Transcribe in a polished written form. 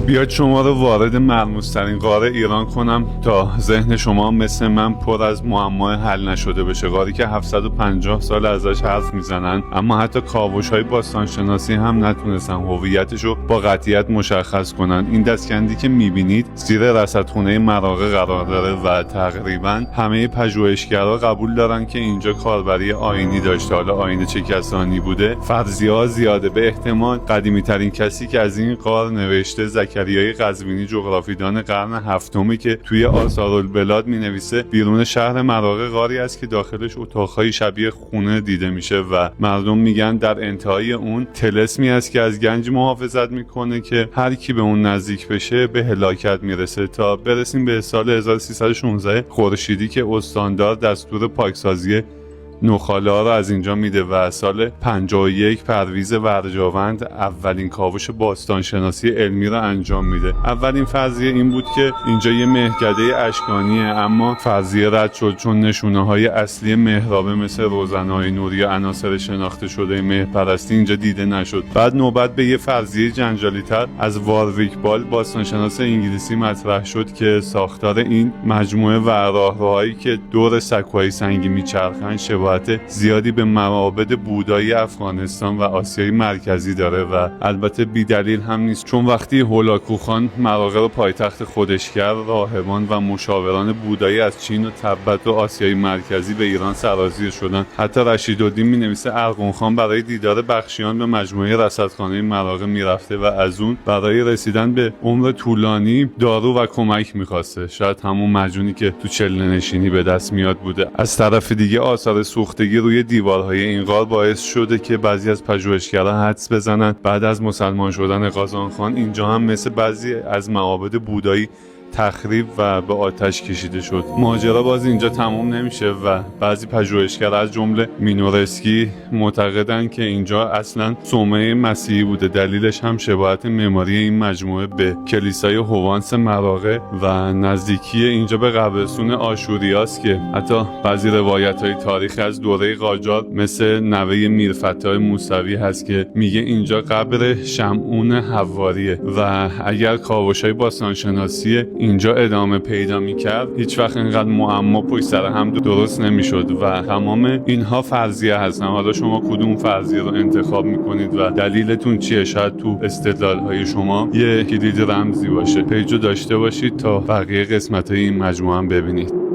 بیاید شما رو وارد ملموس‌ترین غار ایران کنم تا ذهن شما مثل من پر از معمای حل نشده بشه. غاری که 750 سال ازش حرف میزنن، اما حتی کاوش‌های باستانشناسی هم نتونستن هویتش رو با قطعیت مشخص کنن. این دستکندی که میبینید زیر رصدخونه مراغه قرار داره و تقریبا همه پژوهشگرا قبول دارن که اینجا کاربری آیینی داشته. حالا آیین چه کسانی بوده فرضیه‌ها زیاده. به احتمال قدیمی‌ترین کسی که از این غار نوشته زکریای قزوینی، جغرافیدان قرن هفتمی که توی آثارالبلاد مینویسه بیرون شهر مراغه غاری است که داخلش اتاق‌های شبیه خونه دیده میشه و مردم میگن در انتهای اون طلسمی است که از گنج محافظت میکنه که هر کی به اون نزدیک بشه به هلاکت میرسه. تا برسیم به سال 1316 خورشیدی که استاندار دستور پاکسازی نخاله ها را از اینجا میده و سال 51 پرویز ورجاوند اولین کاوش باستانشناسی علمی را انجام میده. اولین فرضیه این بود که اینجا یه مهکده اشکانیه، اما فرضیه رد شد چون نشونه های اصلی مهرابه مثل روزنهای نوری یا عناصر شناخته شده مهپرستی اینجا دیده نشد. بعد نوبت به یه فرضیه جنجالی تر از وارویک بال، باستانشناس انگلیسی، مطرح شد که ساختار این مجموعه و راهروهایی که دور سکوهای سنگی میچرخن زیادی به معابد بودایی افغانستان و آسیای مرکزی داره و البته بی دلیل هم نیست، چون وقتی هولاکو خان مراغه رو پایتخت خودش کرد، راهبان و مشاوران بودایی از چین و تبت و آسیای مرکزی به ایران سرازیر شدن. حتی رشیدالدین مینویسه ارغون خان برای دیدار بخشیان به مجموعه رصدخانه مراغه میرفته و از اون برای رسیدن به عمر طولانی دارو و کمک میخواسته. شاید همون مجنونی که تو چله نشینی به دست میاد بوده. از طرف دیگه آثار سوختگی روی دیوارهای این غار باعث شده که بعضی از پژوهشگران حدس بزنن بعد از مسلمان شدن قازانخان اینجا هم مثل بعضی از معابد بودایی تخریب و به آتش کشیده شد. ماجرا باز اینجا تمام نمیشه و بعضی پژوهشگران از جمله مینورسکی معتقدن که اینجا اصلا صومعه مسیحی بوده. دلیلش هم شباهت معماری این مجموعه به کلیسای هوانس مراغه و نزدیکی اینجا به قبرستون آشوریاست که حتی بعضی روایت‌های تاریخی از دوره قاجار مثل نوه میرفتح موسوی هست که میگه اینجا قبر شمعون حواریه و اگر کاوش‌های باستانشناسی اینجا ادامه پیدا میکرد هیچ وقت اینقدر معما پشت سر هم درست نمیشد و تمام اینها فرضیه هستن. حالا شما کدوم فرضیه رو انتخاب میکنید و دلیلتون چیه؟ شاید تو استدلال‌های شما یه کلید رمزی باشه. پیجو داشته باشید تا بقیه قسمت‌های این مجموعه هم ببینید.